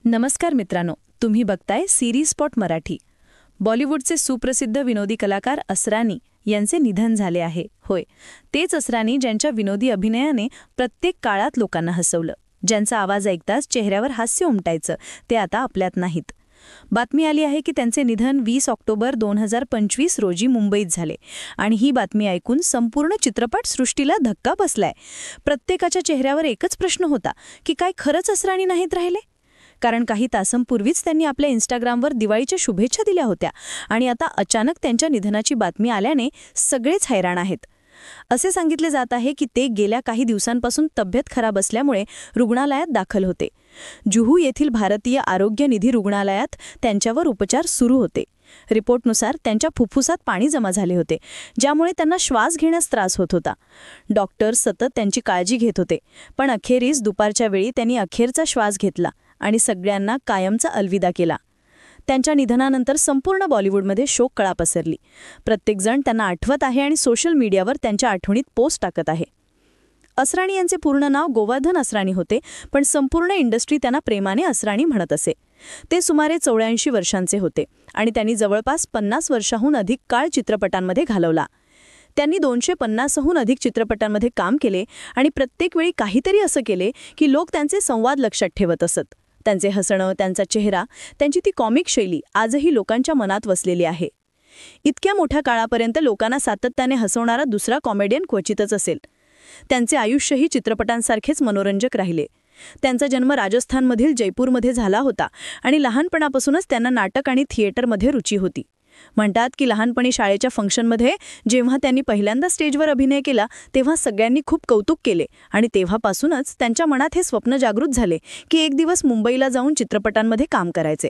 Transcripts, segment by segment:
नमस्कार मित्रांनो, तुम्ही बघताय सिरीज स्पॉट मराठी. बॉलिवूडचे सुप्रसिद्ध विनोदी कलाकार असरानी यांचे निधन झाले आहे. होय, तेच असरानी ज्यांच्या विनोदी अभिनयाने प्रत्येक काळात लोकांना हसवलं, ज्यांचा आवाज ऐकताच चेहऱ्यावर हास्य उमटायचं, ते आता आपल्यात नाहीत. बातमी आली आहे की त्यांचे निधन 20 ऑक्टोबर 2025 रोजी मुंबईत झाले. आणि ही बातमी ऐकून संपूर्ण चित्रपटसृष्टीला धक्का बसलाय. प्रत्येकाच्या चेहऱ्यावर एकच प्रश्न होता की काय खरंच असरानी नाहीत राहिले? कारण काही तासांपूर्वीच त्यांनी आपल्या इंस्टाग्रामवर दिवाळीच्या शुभेच्छा दिल्या होत्या आणि आता अचानक त्यांच्या निधनाची बातमी आल्याने सगळेच हैराण आहेत. असे सांगितले जात आहे की ते गेल्या काही दिवसांपासून तब्येत खराब असल्यामुळे रुग्णालयात दाखल होते. जुहू येथील भारतीय आरोग्य निधी रुग्णालयात त्यांच्यावर उपचार सुरू होते. रिपोर्टनुसार त्यांच्या फुफ्फुसात पाणी जमा झाले होते, ज्यामुळे त्यांना श्वास घेण्यास त्रास होत होता. डॉक्टर सतत त्यांची काळजी घेत होते, पण अखेरीस दुपारच्या वेळी त्यांनी अखेरचा श्वास घेतला आणि सगळ्यांना कायमचा अलविदा केला. त्यांच्या निधनानंतर संपूर्ण बॉलिवूडमध्ये शोककळा पसरली. प्रत्येकजण त्यांना आठवत आहे आणि सोशल मीडियावर त्यांच्या आठवणीत पोस्ट टाकत आहे. असरानी यांचे पूर्ण नाव गोवर्धन असरानी होते, पण संपूर्ण इंडस्ट्री त्यांना प्रेमाने असरानी म्हणत असे. ते सुमारे 84 वर्षांचे होते आणि त्यांनी जवळपास 50 वर्षांहून अधिक काळ चित्रपटांमध्ये घालवला. त्यांनी 250हून अधिक चित्रपटांमध्ये काम केले आणि प्रत्येक वेळी काहीतरी असं केले की लोक त्यांचे संवाद लक्षात ठेवत असत. त्यांचे हसणं, त्यांचा चेहरा, त्यांची ती कॉमिक शैली आजही लोकांच्या मनात वसलेली आहे. इतक्या मोठ्या काळापर्यंत लोकांना सातत्याने हसवणारा दुसरा कॉमेडियन क्वचितच असेल. त्यांचे आयुष्यही चित्रपटांसारखेच मनोरंजक राहिले. त्यांचा जन्म राजस्थानमधील जयपूरमध्ये झाला होता आणि लहानपणापासूनच त्यांना नाटक आणि थिएटरमध्ये रुची होती. म्हणतात की लहानपणी शाळेच्या फंक्शनमध्ये जेव्हा त्यांनी पहिल्यांदा स्टेजवर अभिनय केला तेव्हा सगळ्यांनी खूप कौतुक केले आणि तेव्हापासूनच त्यांच्या मनात हे स्वप्न जागृत झाले की एक दिवस मुंबईला जाऊन चित्रपटांमध्ये काम करायचे.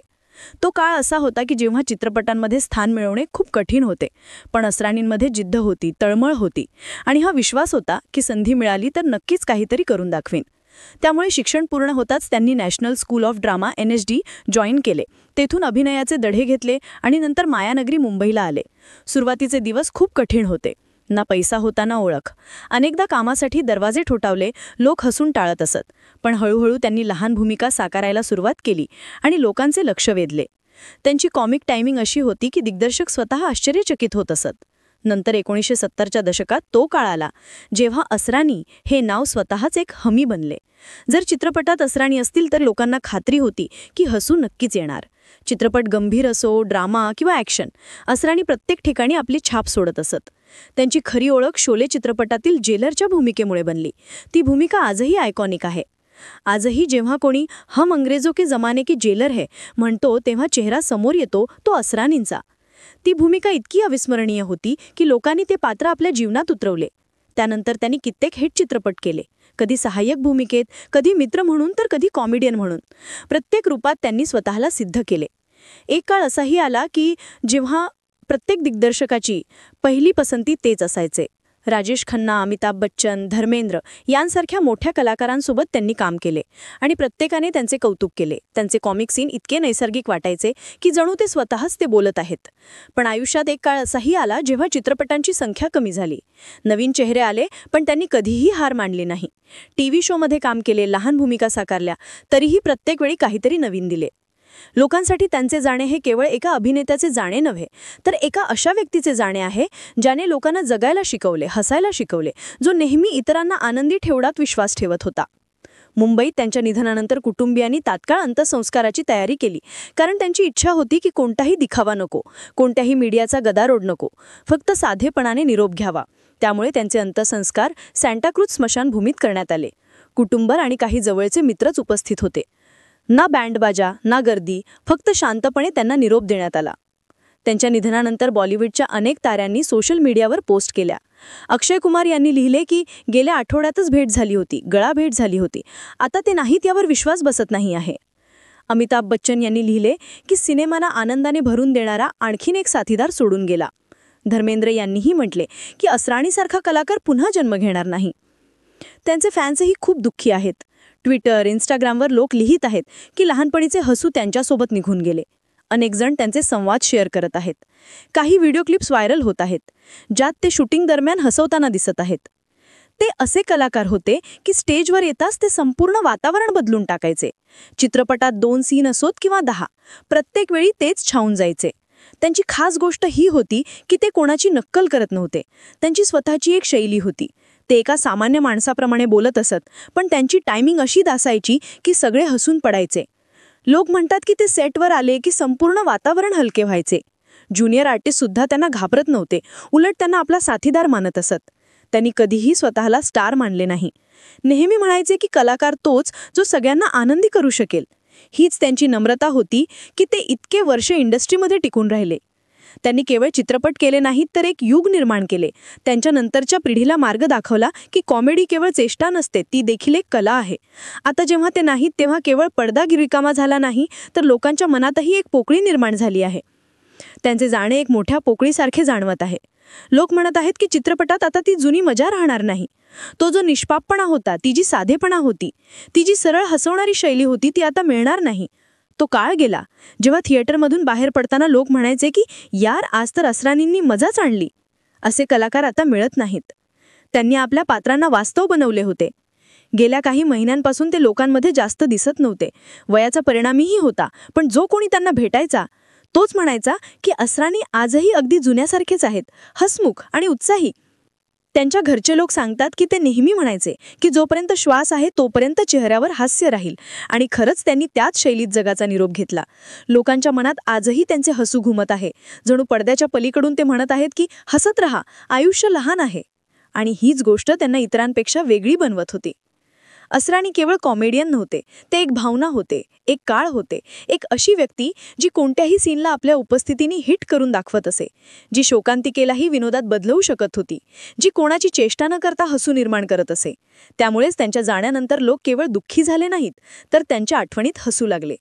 तो काळ असा होता की जेव्हा चित्रपटांमध्ये स्थान मिळवणे खूप कठीण होते, पण असरानींमध्ये जिद्द होती, तळमळ होती आणि हा विश्वास होता की संधी मिळाली तर नक्कीच काहीतरी करून दाखवीन. त्यामुळे शिक्षण पूर्ण होताच त्यांनी national school of drama NSD join केले. तेथून अभिनयाचे धडे घेतले आणि नंतर मायानगरी मुंबईला आले. सुरुवातीचे दिवस खूप कठीण होते. ना पैसा होता ना ओळख. अनेकदा कामासाठी दरवाजे ठोठावले, लोक हसून टाळत असत. पण हळूहळू त्यांनी लहान भूमिका साकारायला सुरुवात केली आणि लोकांचे लक्ष वेधले. त्यांची कॉमिक टायमिंग अशी होती की दिग्दर्शक स्वतः आश्चर्यचकित होत असत. नंतर 1970च्या दशकात तो काळ आला जेव्हा असरानी हे नाव स्वतःच एक हमी बनले. जर चित्रपटात असरानी असतील तर लोकांना खात्री होती की हसू नक्कीच येणार. चित्रपट गंभीर असो, ड्रामा किंवा ॲक्शन, असरानी प्रत्येक ठिकाणी आपली छाप सोडत असत. त्यांची खरी ओळख शोले चित्रपटातील जेलरच्या भूमिकेमुळे बनली. ती भूमिका आजही आयकॉनिक आहे. आजही जेव्हा कोणी हम अंग्रेजों के जमाने की जेलर है म्हणतो तेव्हा चेहरा समोर येतो तो असरानींचा. ती भूमिका इतकी अविस्मरणीय होती की लोकांनी ते पात्र आपल्या जीवनात उतरवले. त्यानंतर त्यांनी कित्येक हिट चित्रपट केले, कधी सहाय्यक भूमिकेत, कधी मित्र म्हणून तर कधी कॉमेडियन म्हणून. प्रत्येक रूपात त्यांनी स्वतःला सिद्ध केले. एक काळ असाही आला की जेव्हा प्रत्येक दिग्दर्शकाची पहिली पसंती तेच असायचे. राजेश खन्ना, अमिताभ बच्चन, धर्मेंद्र यांसारख्या मोठ्या कलाकारांसोबत त्यांनी काम केले आणि प्रत्येकाने त्यांचे कौतुक केले. त्यांचे कॉमिक सीन इतके नैसर्गिक वाटायचे की जणू ते स्वतःच ते बोलत आहेत. पण आयुष्यात एक काळ असाही आला जेव्हा चित्रपटांची संख्या कमी झाली. नवीन चेहरे आले, पण त्यांनी कधीही हार मानली नाही. TV शोमध्ये काम केले, लहान भूमिका साकारल्या, तरीही प्रत्येक वेळी काहीतरी नवीन दिले. लोकांसाठी त्यांचे जाणे हे केवळ एका अभिनेत्याचे जाणे नव्हे, तर एका अशा व्यक्तीचे जाणे आहे ज्याने लोकांना जगायला शिकवले, हसायला शिकवले, जो नेहमी इतरांना आनंदी ठेवण्यात विश्वास ठेवत होता. मुंबईत त्यांच्या निधनानंतर कुटुंबियांनी तात्काळ अंत्यसंस्काराची तयारी केली, कारण त्यांची इच्छा होती की कोणताही दिखावा नको, कोणत्याही मीडियाचा गदारोळ नको, फक्त साधेपणाने निरोप घ्यावा. त्यामुळे त्यांचे अंत्यसंस्कार सँटाक्रूझ स्मशानभूमीत करण्यात आले. कुटुंब आणि काही जवळचे मित्रच उपस्थित होते. ना बँडबाजा, ना गर्दी, फक्त शांतपणे त्यांना निरोप देण्यात आला. त्यांच्या निधनानंतर बॉलिवूडच्या अनेक ताऱ्यांनी सोशल मीडियावर पोस्ट केल्या. अक्षय कुमार यांनी लिहिले की गेल्या आठवड्यातच भेट झाली होती, गळाभेट झाली होती, आता ते नाहीत यावर विश्वास बसत नाही आहे. अमिताभ बच्चन यांनी लिहिले की सिनेमाला आनंदाने भरून देणारा आणखीन एक साथीदार सोडून गेला. धर्मेंद्र यांनीही म्हटले की असरानीसारखा कलाकार पुन्हा जन्म घेणार नाही. त्यांचे फॅन्सही खूप दुःखी आहेत. ट्विटर, इंस्टाग्रामवर लोक लिहित आहेत की लहानपणीचे हसू त्यांच्यासोबत निघून गेले. अनेक जण त्यांचे संवाद शेअर करत आहेत. काही व्हिडिओ क्लिप्स व्हायरल होत आहेत, ज्यात ते शूटिंग दरम्यान हसवताना दिसत आहेत. ते असे कलाकार होते की स्टेजवर येताच ते संपूर्ण वातावरण बदलून टाकायचे. चित्रपटात 2 सीन असोत किंवा 10, प्रत्येक वेळी तेच छावून जायचे. त्यांची खास गोष्ट ही होती की ते कोणाची नक्कल करत नव्हते. त्यांची स्वतःची एक शैली होती. ते एका सामान्य माणसाप्रमाणे बोलत असत, पण त्यांची टायमिंग अशी दासायची की सगळे हसून पडायचे. लोक म्हणतात की ते सेटवर आले की संपूर्ण वातावरण हलके व्हायचे. ज्युनियर आर्टिस्ट सुद्धा त्यांना घाबरत नव्हते, उलट त्यांना आपला साथीदार मानत असत. त्यांनी कधीही स्वतःला स्टार मानले नाही. नेहमी म्हणायचे की कलाकार तोच जो सगळ्यांना आनंदी करू शकेल. हीच त्यांची नम्रता होती की ते इतके वर्ष इंडस्ट्रीमध्ये टिकून राहिले. त्यांनी केवळ चित्रपट केले नाहीत तर एक युग निर्माण केले. त्यांच्या नंतरच्या पिढीला मार्ग दाखवला की कॉमेडी केवळ चेष्टा नसते, ती देखील एक कला आहे. आता जेव्हा ते नाहीत तेव्हा केवळ पडदा रिकामा झाला नाही, तर लोकांच्या मनातही एक पोकळी निर्माण झाली आहे. त्यांचे जाणे एक मोठ्या पोकळीसारखे जाणवत आहे. लोक म्हणत आहेत की चित्रपटात आता ती जुनी मजा राहणार नाही. तो जो निष्पापपणा होता, ती जी साधेपणा होती, ती जी सरळ हसवणारी शैली होती, ती आता मिळणार नाही. तो काळ गेला जेव्हा थिएटरमधून बाहेर पडताना लोक म्हणायचे की यार, आज तर असरानींनी मजाच आणली. असे कलाकार आता मिळत नाहीत. त्यांनी आपल्या पात्रांना वास्तव बनवले होते. गेल्या काही महिन्यांपासून ते लोकांमध्ये जास्त दिसत नव्हते. वयाचा परिणामही होता, पण जो कोणी त्यांना भेटायचा तोच म्हणायचा की असरानी आजही अगदी जुन्यासारखेच आहेत, हसमुख आणि उत्साही. त्यांच्या घरचे लोक सांगतात की ते नेहमी म्हणायचे की जोपर्यंत श्वास आहे तोपर्यंत चेहऱ्यावर हास्य राहील. आणि खरंच त्यांनी त्याच शैलीत जगाचा निरोप घेतला. लोकांच्या मनात आजही त्यांचे हसू घुमत आहे. जणू पडद्याच्या पलीकडून ते म्हणत आहेत की हसत रहा, आयुष्य लहान आहे. आणि हीच गोष्ट त्यांना इतरांपेक्षा वेगळी बनवत होती. असरानी केवळ कॉमेडियन नव्हते, ते एक भावना होते, एक काळ होते, एक अशी व्यक्ती जी कोणत्याही सीनला आपल्या उपस्थितीने हिट करून दाखवत असे, जी शोकांतिकेलाही विनोदात बदलवू शकत होती, जी कोणाची चेष्टा न करता हसू निर्माण करत असे. त्यामुळेच त्यांच्या जाण्यानंतर लोक केवळ दुःखी झाले नाहीत, तर त्यांच्या आठवणीत हसू लागले.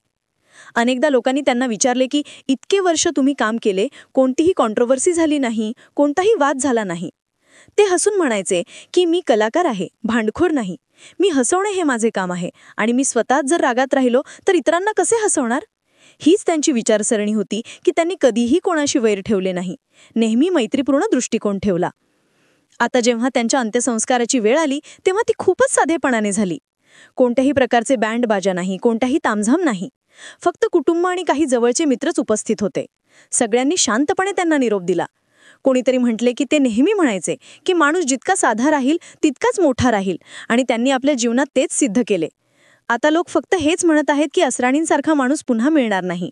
अनेकदा लोकांनी त्यांना विचारले की इतके वर्ष तुम्ही काम केले, कोणतीही कॉन्ट्रोव्हर्सी झाली नाही, कोणताही वाद झाला नाही. ते हसून म्हणायचे की मी कलाकार आहे, भांडखोर नाही. मी हसवणे हे माझे काम आहे आणि मी स्वतःच जर रागात राहिलो तर इतरांना कसे हसवणार. हीच त्यांची विचारसरणी होती की त्यांनी कधीही कोणाशी वैर ठेवले नाही, नेहमी मैत्रीपूर्ण दृष्टिकोन ठेवला. आता जेव्हा त्यांच्या अंत्यसंस्काराची वेळ आली तेव्हा ती खूपच साधेपणाने झाली. कोणत्याही प्रकारचे बँड बाजा नाही, कोणताही तामझाम नाही. फक्त कुटुंब आणि काही जवळचे मित्रच उपस्थित होते. सगळ्यांनी शांतपणे त्यांना निरोप दिला. कोणीतरी म्हटले की ते नेहमी म्हणायचे की माणूस जितका साधा राहील तितकाच मोठा राहील, आणि त्यांनी आपल्या जीवनात तेच सिद्ध केले. आता लोक फक्त हेच म्हणत आहेत की असरानींसारखा माणूस पुन्हा मिळणार नाही.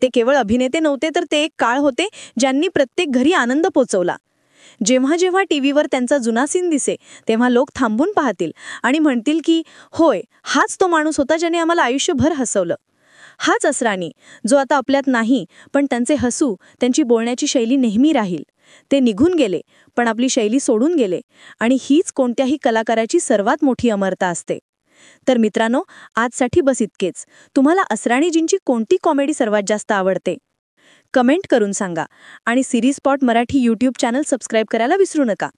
ते केवळ अभिनेते नव्हते, तर ते एक काळ होते ज्यांनी प्रत्येक घरी आनंद पोचवला. जेव्हा जेव्हा टीव्हीवर त्यांचा जुना सीन दिसे तेव्हा लोक थांबून पाहतील आणि म्हणतील की होय, हाच तो माणूस होता ज्याने आम्हाला आयुष्यभर हसवलं. हाच असरानी, जो आता आपल्यात नाही, पण त्यांचे हसू, त्यांची बोलण्याची शैली नेहमी राहील. ते निघून गेले, पण आपली शैली सोडून गेले, आणि हीच कोणत्याही कलाकाराची सर्वात मोठी अमरता असते. तर मित्रांनो, आजसाठी बस इतकेच. तुम्हाला असरानीजींची कोणती कॉमेडी सर्वात जास्त आवडते? कमेंट करून सांगा. आणि series spot Marathi YouTube channel subscribe करायला विसरू नका.